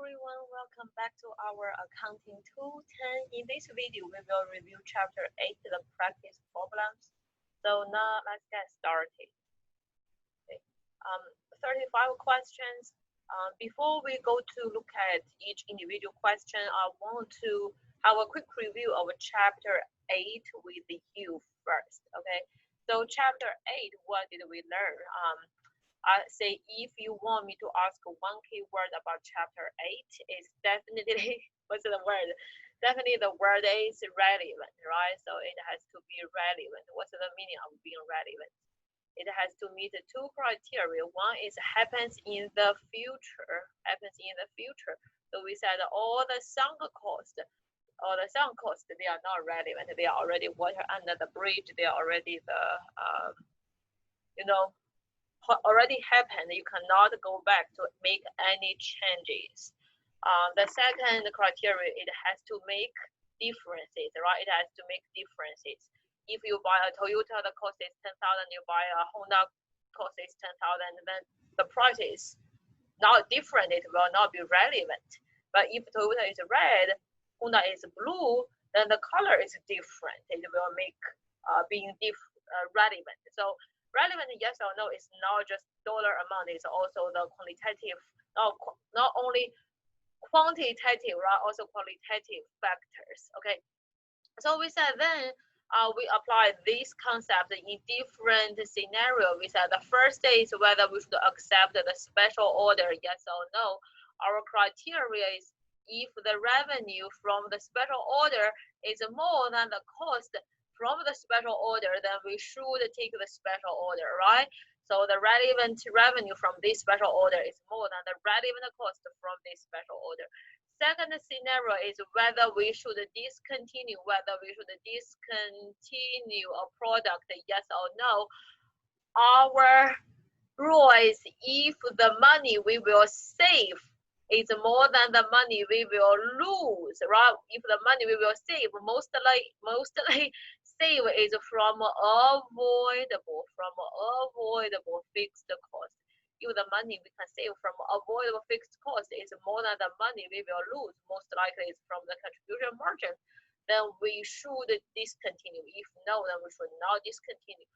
everyone, welcome back to our Accounting 210. In this video, we will review Chapter 8, the practice problems. So now let's get started. Okay. 35 questions. Before we go to look at each individual question, I want to have a quick review of Chapter 8 with you first. Okay. So Chapter 8, what did we learn? I say if you want me to ask one keyword about chapter 8, it's definitely what's the word? Definitely the word is relevant, right? So it has to be relevant. What's the meaning of being relevant? It has to meet two criteria. One is happens in the future. Happens in the future. So we said all the sunk cost, they are not relevant. They are already water under the bridge. They are already the already happened. You cannot go back to make any changes. The second criteria, it has to make differences, right? It has to make differences. If you buy a Toyota, the cost is 10,000. You buy a Honda, cost is 10,000. Then the price is not different. It will not be relevant. But if Toyota is red, Honda is blue, then the color is different. It will make being relevant. So relevant, yes or no, is not just dollar amount, it's also the quantitative, not only quantitative, right, also qualitative factors. Okay, so we said then we apply this concept in different scenarios. We said the first is whether we should accept the special order, yes or no. Our criteria is if the revenue from the special order is more than the cost from the special order, then we should take the special order, right? So the relevant revenue from this special order is more than the relevant cost from this special order. Second scenario is whether we should discontinue a product, yes or no. Our rule is if the money we will save is more than the money we will lose, right? If the money we will save, mostly save is from avoidable fixed cost. If the money we can save from avoidable fixed cost is more than the money we will lose, most likely is from the contribution margin, then we should discontinue. If no, then we should not discontinue.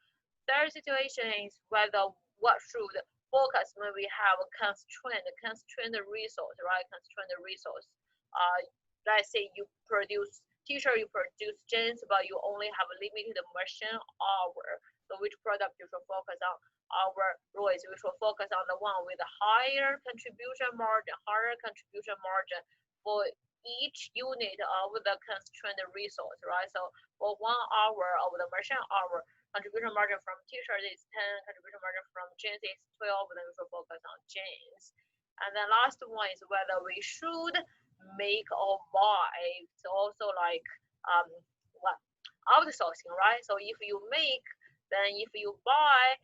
Third situation is whether what should focus when we have a constrained resource, right? Constrained resource. Let's say you produce t-shirt, you produce jeans, but you only have a limited machine hour. So which product you should focus on? Our rule is we should focus on the one with a higher contribution margin for each unit of the constrained resource, right? So for 1 hour of the machine hour, contribution margin from t-shirt is 10, contribution margin from jeans is 12, then we should focus on jeans. And then last one is whether we should make or buy. It's also like outsourcing, right? So if you make, then if you buy,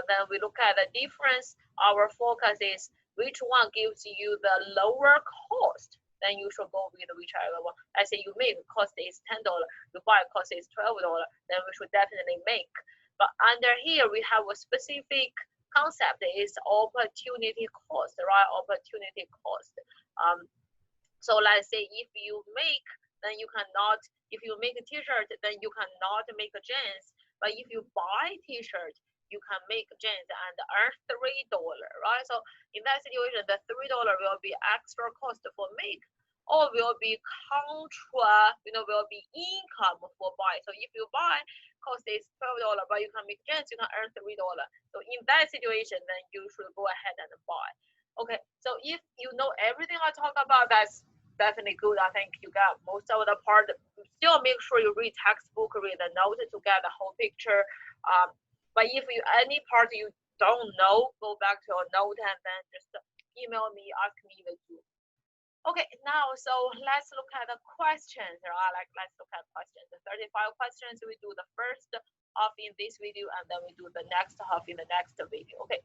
then we look at the difference. Our focus is which one gives you the lower cost, then you should go with whichever one. I say you make, cost is $10, you buy, cost is $12, then we should definitely make. But under here, we have a specific concept is opportunity cost, right? Opportunity cost. So let's say if you make, then you cannot, if you make a t-shirt, then you cannot make a jeans. But if you buy t-shirt, you can make jeans and earn $3, right? So in that situation, the $3 will be extra cost for make, or will be will be income for buy. So if you buy, cost is $12, but you can make jeans, you can earn $3. So in that situation, then you should go ahead and buy. Okay, so if you know everything I talk about, that's definitely good. I think you got most of the part. Still make sure you read textbook, read the note to get the whole picture. But if you any part you don't know, go back to your note and then just email me, ask me the do. Okay, now so let's look at the questions. Let's look at questions. The 35 questions, we do the first half in this video and then we do the next half in the next video. Okay.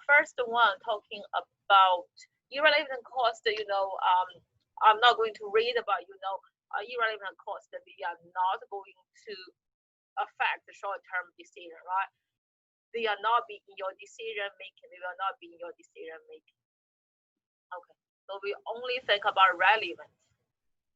First one talking about irrelevant cost. I'm not going to read about irrelevant cost. They are not going to affect the short-term decision, right? They are not be in your decision making. They will not be in your decision making. Okay. So we only think about relevant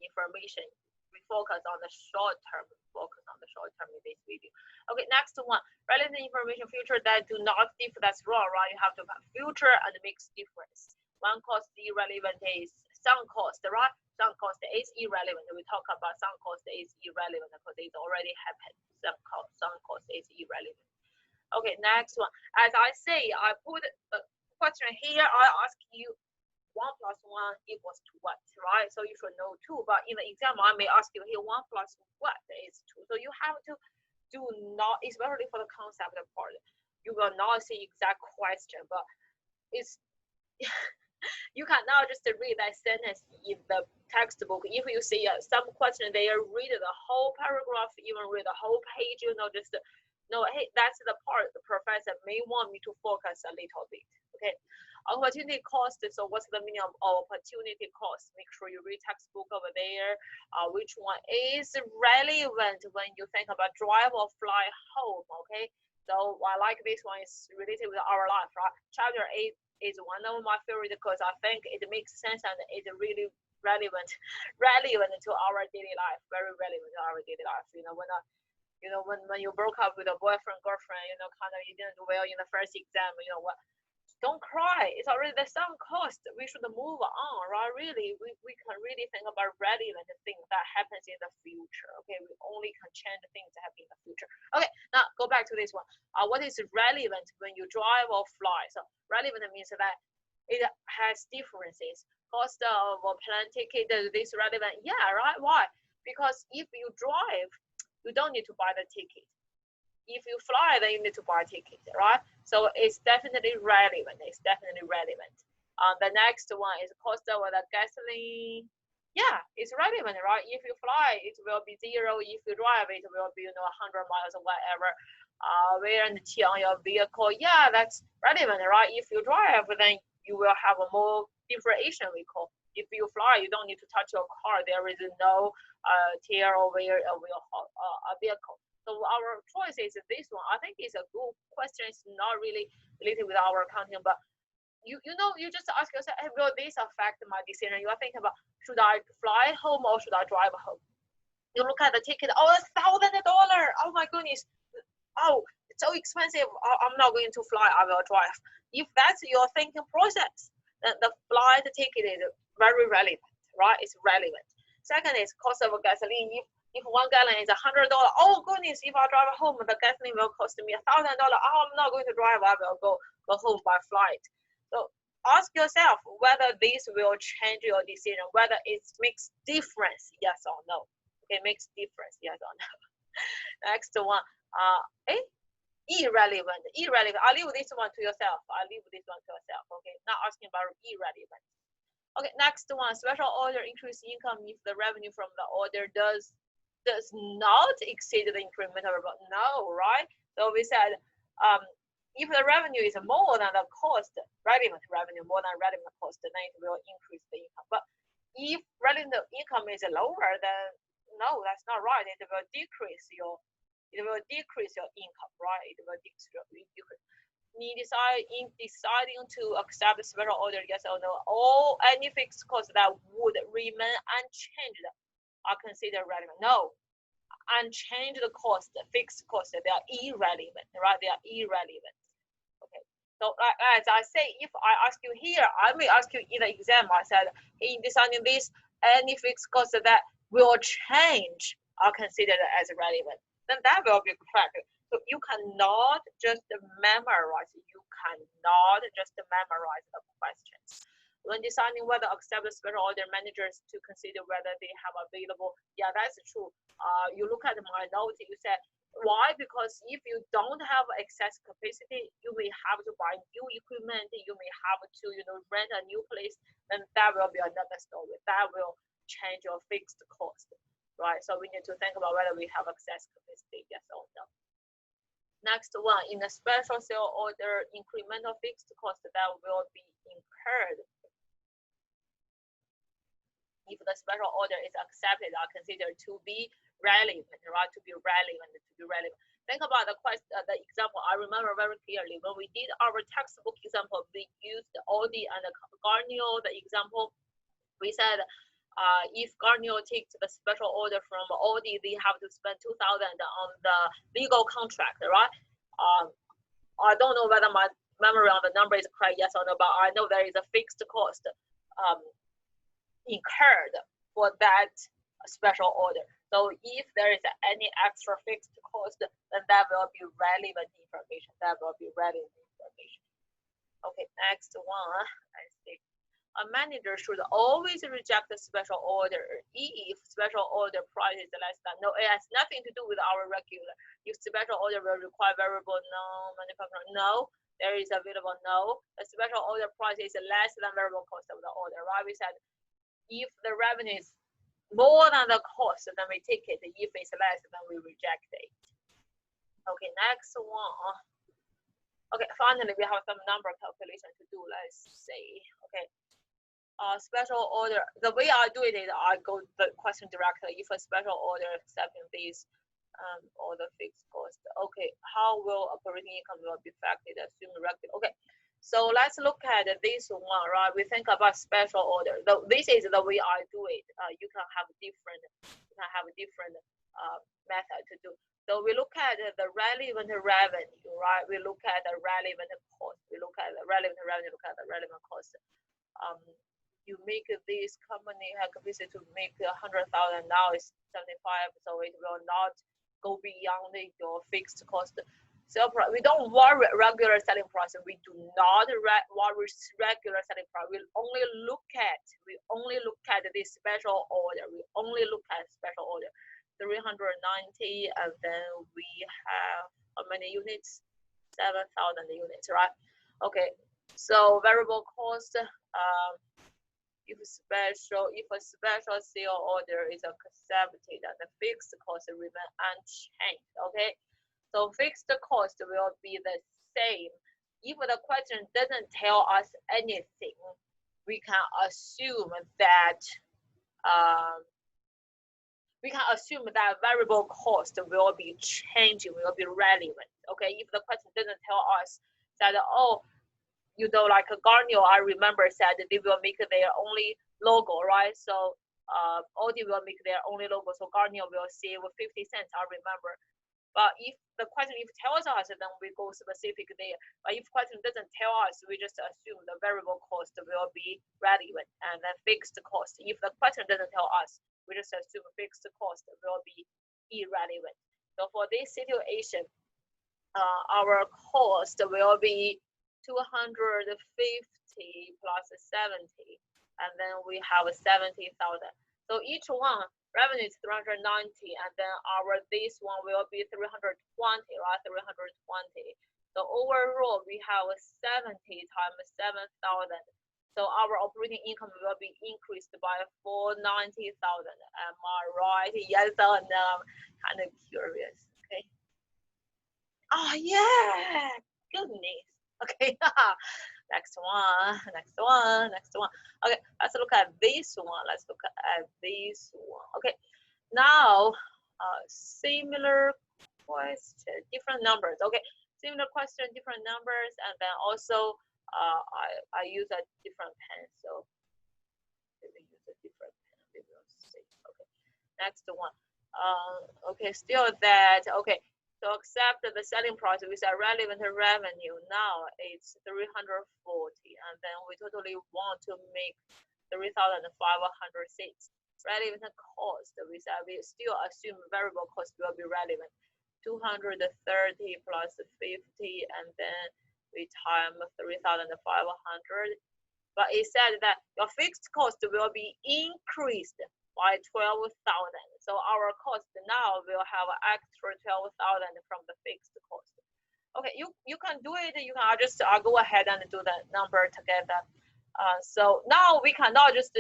information. We focus on the short term. Focus on the short term in this video. Okay, next one. Relevant information future that do not differ. That's wrong, right? You have to have future and mixed difference. One cost irrelevant is sunk cost, right? Sunk cost is irrelevant. We talk about sunk cost is irrelevant because it already happened. Sunk cost is irrelevant. Okay, next one. As I say, I put a question here. I ask you 1 plus 1 equals to what, right? So you should know 2. But in the exam, I may ask you here 1 plus what is 2. So you have to do not, especially for the concept part, you will not see exact question, but it's you can now just read that sentence in the textbook. If you see some question, they read the whole paragraph, even read the whole page, you know, just no, hey, that's the part the professor may want me to focus a little bit. Okay, opportunity cost. So what's the meaning of opportunity cost? Make sure you read textbook over there. Which one is relevant when you think about drive or fly home? Okay, so I like this one is related with our life, right? Chapter 8 is one of my favorite because I think it makes sense and it's really relevant to our daily life. Very relevant to our daily life. When you broke up with a boyfriend, girlfriend, kind of you didn't do well in the first exam, what? Don't cry. It's already the sunk cost. We should move on, right? Really, we can really think about relevant things that happens in the future. Okay, we only can change things that happen in the future. Okay, now go back to this one. What is relevant when you drive or fly? So relevant means that it has differences. Cost of a plane ticket, is this relevant? Yeah, right? Why? Because if you drive, you don't need to buy the ticket. If you fly, then you need to buy a ticket, right? So it's definitely relevant. It's definitely relevant. The next one is cost of the gasoline. Yeah, it's relevant, right? If you fly, it will be 0. If you drive, it will be 100 miles or whatever. Wear and tear on your vehicle. Yeah, that's relevant, right? If you drive, then you will have a more differentiation vehicle. If you fly, you don't need to touch your car. There is no tear or wear a vehicle. So our choice is this one. I think it's a good question. It's not really related with our accounting, but you just ask yourself, hey, will this affect my decision? You are thinking about, should I fly home or should I drive home? You look at the ticket, oh, $1,000. Oh my goodness. Oh, it's so expensive. I'm not going to fly. I will drive. If that's your thinking process, then the flight ticket is very relevant, right? It's relevant. Second is cost of gasoline. If 1 gallon is $100, oh goodness, if I drive home, the gasoline will cost me $1,000. Oh, I'm not going to drive, I will go home by flight. So ask yourself whether this will change your decision, whether it makes difference, yes or no. Okay, makes difference, yes or no. Next one, irrelevant. I'll leave this one to yourself. Okay, not asking about irrelevant. Okay, next one, special order increase income if the revenue from the order does not exceed the incremental revenue. No, right? So we said if the revenue is more than the cost, relevant revenue more than relevant cost, then it will increase the income. But if relevant income is lower, then no, that's not right. It will decrease your income, right? It will decrease. In deciding to accept special order, yes or no, any fixed costs that would remain unchanged are considered relevant. No, unchanged cost, fixed cost, they are irrelevant, right? They are irrelevant. Okay. So as I say, if I ask you here, I may ask you in the exam. I said in deciding this, any fixed cost that will change are considered as relevant. Then that will be correct. So you cannot just memorize. You cannot just memorize the questions. When deciding whether to accept the special order, managers to consider whether they have available. Yeah, that's true. You look at my note, you said, why? Because if you don't have excess capacity, you may have to buy new equipment, you may have to, rent a new place, then that will be another story. That will change your fixed cost, right? So we need to think about whether we have excess capacity, yes or no. Next one, in a special sale order, incremental fixed cost that will be incurred if the special order is accepted are considered to be relevant, right? To be relevant. Think about the example. I remember very clearly when we did our textbook example, we used Audi and Garnier, the example. We said if Garnier takes the special order from Audi, they have to spend 2,000 on the legal contract, right? I don't know whether my memory on the number is correct, yes or no, but I know there is a fixed cost incurred for that special order. So if there is any extra fixed cost, then that will be relevant information. That will be relevant information. Okay, next one. Let's see. A manager should always reject a special order if special order price is less than. No, it has nothing to do with our regular. If special order will require variable, no. Manufacturer, no. There is available, no. The special order price is less than variable cost of the order, right? We said if the revenue is more than the cost, then we take it. If it's less, then we reject it. Okay, next one. Okay, finally, we have some number calculation to do. Let's see. Okay. Special order, the way I do it is I go the question directly. If a special order accepting this or the fixed cost, okay, how will operating income will be affected? Assume regular. Okay, so let's look at this one, right? We think about special order. This is the way I do it. You can have different method to do. So we look at the relevant revenue, right? We look at the relevant cost. We look at the relevant revenue. Look at the relevant cost. You make this company have capacity to make 100,000, now it's 75, so it will not go beyond your fixed cost. So we don't worry regular selling price. We do not worry regular selling price. We only look at this special order. We only look at special order. 390, and then we have how many units? 7,000 units, right? Okay. So variable cost. If a special sale order is accepted and the fixed cost remain unchanged, okay? So fixed cost will be the same. If the question doesn't tell us anything, we can assume that variable cost will be changing, will be relevant, okay? If the question doesn't tell us that, oh, you know, like Garnier, I remember said they will make their only logo, right? So Audi will make their only logo, so Garnier will save 50 cents, I remember. But if the question tells us, then we go specific there. But if question doesn't tell us, we just assume the variable cost will be relevant and then fixed cost. If the question doesn't tell us, we just assume fixed cost will be irrelevant. So for this situation, our cost will be 250 plus 70, and then we have 70,000. So each one revenue is 390, and then this one will be 320, right? 320. So overall we have 70 times 7,000. So our operating income will be increased by 490,000. Am I right? Yes or no? Kind of curious. Okay. Oh yeah, goodness. Okay, next one. Okay, let's look at this one. Okay, now similar question, different numbers. Okay, similar question, different numbers, and then also I use a different pen, so maybe use a different pen. Maybe we'll see. Okay, next one. Okay, still that. Okay. So accept the selling price with a relevant revenue. Now it's 340, and then we totally want to make 3,506. Relevant cost, we still assume variable cost will be relevant. 230 plus 50, and then we time 3,500. But it said that your fixed cost will be increased by 12,000. So our cost now will have extra 12,000 from the fixed cost. Okay, you can do it. You can just go ahead and do the number together. So now we cannot just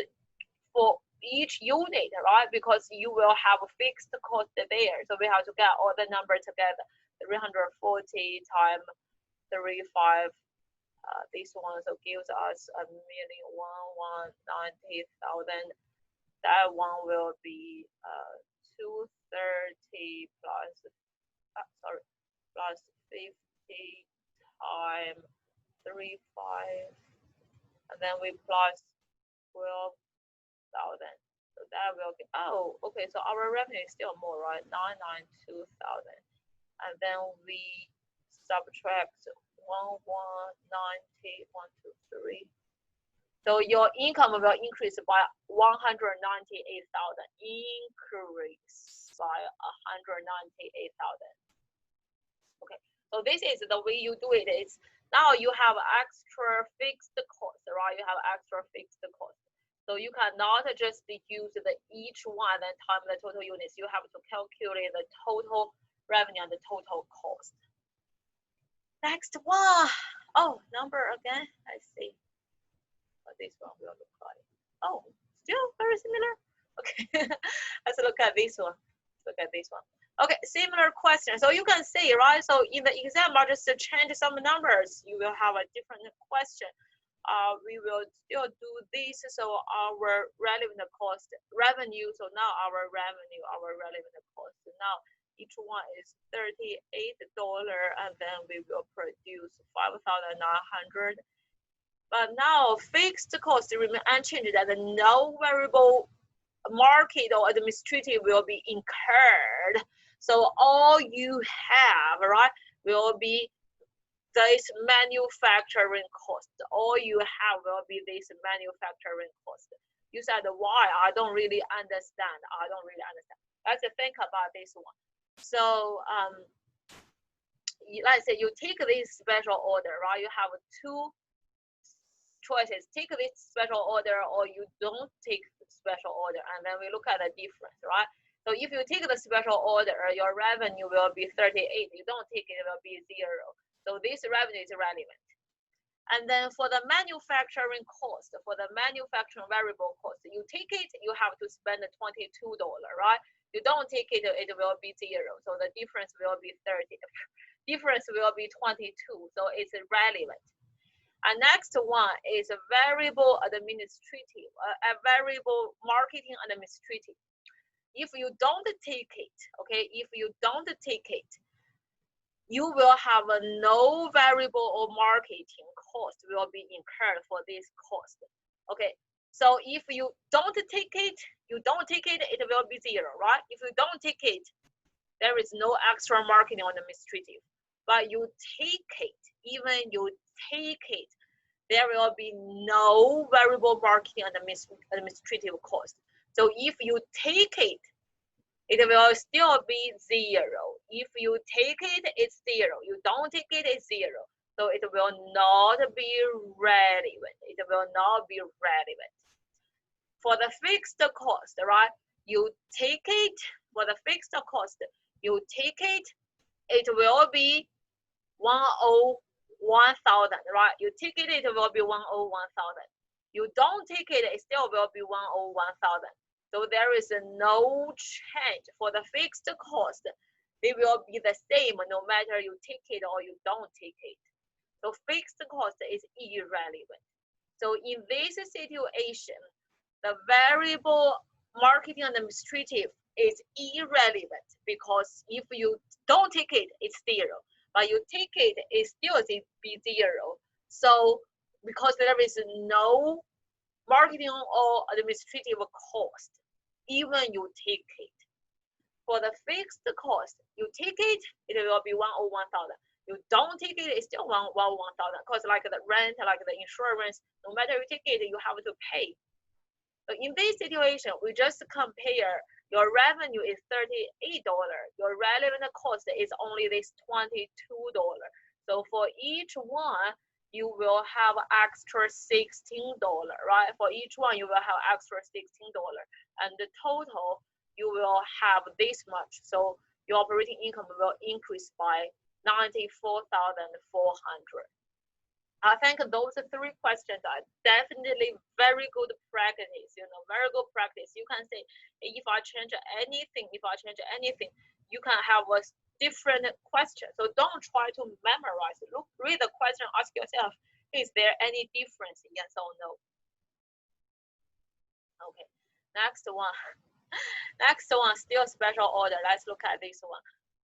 for each unit, right? Because you will have a fixed cost there. So we have to get all the number together. 340 times 35. This one so gives us 1,190,000. That one will be 230 plus plus 50 times 35, and then we plus 12,000. So that will be, oh, okay, so our revenue is still more, right? 992,000. And then we subtract 1190, 123. So your income will increase by 198,000. Increase by 198,000. Okay, so this is the way you do it. It's now you have extra fixed cost, right? You have extra fixed cost. So you cannot just use the each one and times the total units. You have to calculate the total revenue and the total cost. Next one. Oh, number again. Let's see what this one will look like. Oh, still very similar. Okay, let's look at this one. Look at this one. Okay, similar question. So you can see, right? So in the exam, I'll just change some numbers. You will have a different question. We will still do this. So our relevant cost, revenue. So now our revenue, our relevant cost. Now each one is $38, and then we will produce 5,900. But now fixed cost remain unchanged, and no variable market or administrative will be incurred. So all you have, right, will be this manufacturing cost. All you have will be this manufacturing cost. You said why? I don't really understand. I don't really understand. Let's think about this one. So let's say you take this special order, right? You have two choices. Take this special order or you don't take the special order, and then we look at the difference, right? So if you take the special order, your revenue will be 38. You don't take it, it will be 0. So this revenue is relevant. And then for the manufacturing cost, for the manufacturing variable cost, you take it, you have to spend $22, right? You don't take it, it will be 0. So the difference will be 30. Difference will be 22. So it's relevant. And next one is a variable administrative, a variable marketing administrative. If you don't take it, okay, if you don't take it, you will have no variable or marketing cost will be incurred for this cost. Okay, so if you don't take it, it will be 0, right? If you don't take it, there is no extra marketing or administrative. But you take it, even you take it, there will be no variable marketing and administrative cost. So if you take it, it will still be 0. If you take it, it's 0. You don't take it, it's 0. So it will not be relevant. It will not be relevant. For the fixed cost, right? You take it, for the fixed cost, you take it, it will be 101,000, right? You take it, it will be 101,000. You don't take it, it still will be 101,000. So there is no change for the fixed cost. They will be the same no matter you take it or you don't take it. So fixed cost is irrelevant. So in this situation, the variable marketing and administrative is irrelevant because if you don't take it, it's 0. But you take it, it still be 0. So because there is no marketing or administrative cost, even you take it. For the fixed cost, you take it, it will be 101,000. You don't take it, it's still 101,000. Because like the rent, like the insurance, no matter you take it, you have to pay. So in this situation, we just compare your revenue is $38. Your relevant cost is only this $22. So for each one, you will have extra $16, right? For each one, you will have extra $16. And the total, you will have this much. So your operating income will increase by 94,400. I think those 3 questions are definitely very good practice, very good practice. You can say, if I change anything, you can have a different question. So don't try to memorize. Read the question, ask yourself, is there any difference, yes or no? Okay, next one. Next one, still special order. Let's look at this one.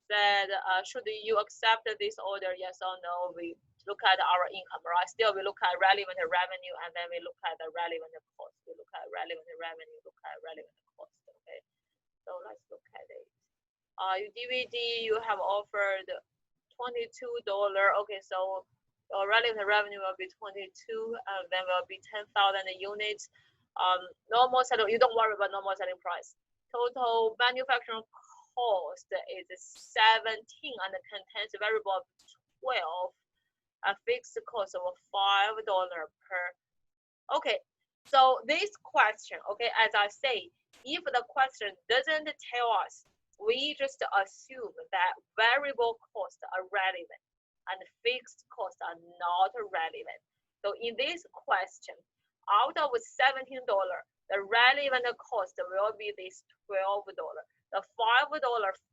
said, should you accept this order? Yes or no? We look at our income, right? Still, we look at relevant revenue, and then we look at the relevant cost. We look at relevant revenue, look at relevant cost. Okay, so let's look at it. Your DVD, you have offered $22. Okay, so your relevant revenue will be 22, and then will be 10,000 units. Normal selling, you don't worry about normal selling price. Total manufacturing cost is 17 and contains variable of 12, a fixed cost of $5 per. Okay, so this question, okay, as I say, if the question doesn't tell us, we just assume that variable costs are relevant and fixed costs are not relevant. So in this question, out of $17, the relevant cost will be this $12. The $5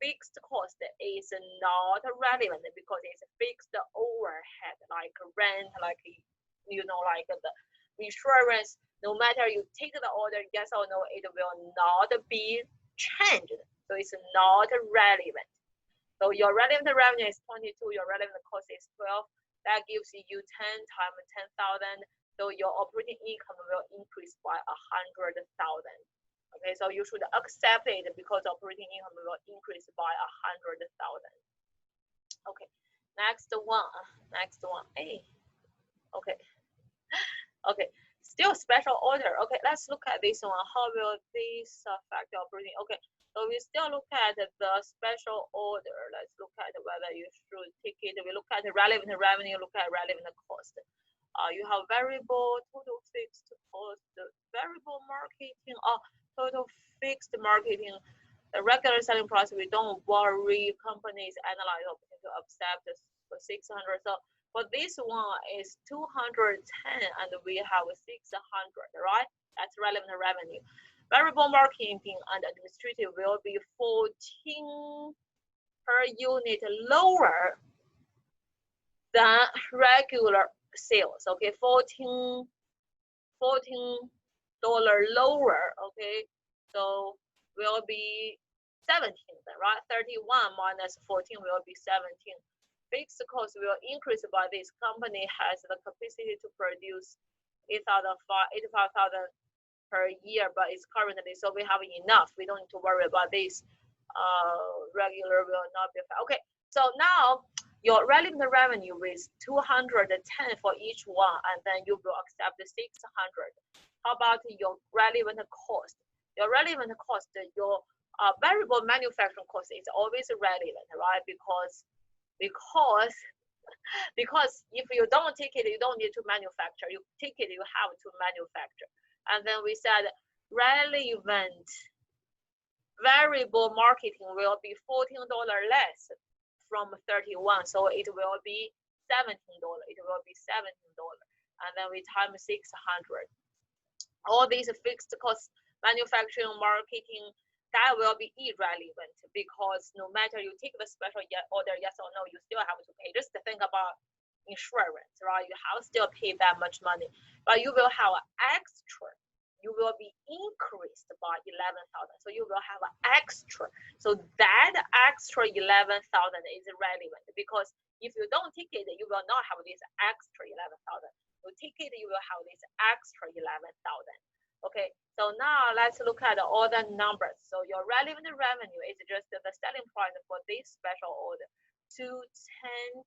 fixed cost is not relevant because it's fixed overhead, like rent, like like the insurance. No matter you take the order, yes or no, it will not be changed. So it's not relevant. So your relevant revenue is 22, your relevant cost is 12. That gives you 10 times 10,000. So your operating income will increase by 100,000. Okay, so you should accept it because operating income will increase by 100,000. Okay, next one. Hey, okay, okay. Still special order. Okay, let's look at this one. How will this affect operating? Okay, so we still look at the special order. Let's look at whether you should take it. We look at the relevant revenue, look at relevant cost. You have variable, total fixed cost, variable marketing, total fixed marketing. The regular selling price, we don't worry. Companies analyze opportunity to accept for 600. So for this one is 210 and we have 600, right? That's relevant revenue. Variable marketing and administrative will be 14 per unit lower than regular sales. Okay, $14 lower. Okay, so will be 17, right? 31 minus 14 will be 17. Fixed cost will increase by this. Company has the capacity to produce 85,000 per year, but it's currently, so we have enough. We don't need to worry about this. Regular will not be affected. Okay, so now your relevant revenue is 210 for each one, and then you will accept the 600. How about your relevant cost? Your relevant cost, your variable manufacturing cost is always relevant, right? Because if you don't take it, you don't need to manufacture. You take it, you have to manufacture. And then we said relevant variable marketing will be $14 less from 31, so it will be $17. It will be $17, and then we times 600. All these fixed costs, manufacturing, marketing, that will be irrelevant because no matter you take the special order, yes or no, you still have to pay. Just think about insurance, right? You have still pay that much money, but you will have extra. You will be increased by 11,000. So you will have an extra. So that extra 11,000 is relevant because if you don't take it, you will not have this extra 11,000. You take it, you will have this extra 11,000. Okay, so now let's look at all the numbers. So your relevant revenue is just the selling price for this special order. 210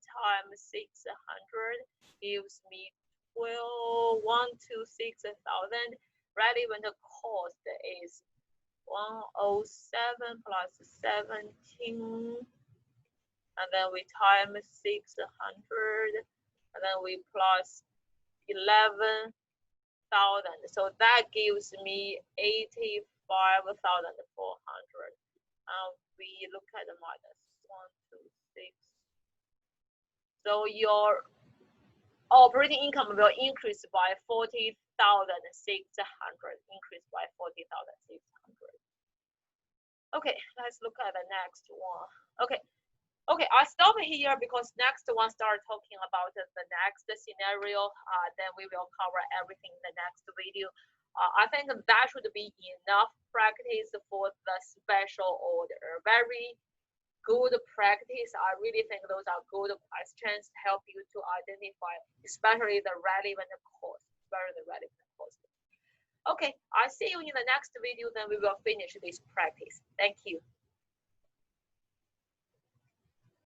times 600 gives me 126,000. Relevant cost is 107 plus 17, and then we times 600, and then we plus 11,000. So that gives me 85,400. We look at the minus 1, 2, 6. So your operating income will increase by 40,600. Increase by 40,600. Okay, let's look at the next one. Okay, I stop here because next one start talking about the next scenario. Then we will cover everything in the next video. I think that should be enough practice for the special order. Very good practice. I really think those are good questions to help you to identify, especially the relevant cost, Okay, I'll see you in the next video, then we will finish this practice. Thank you.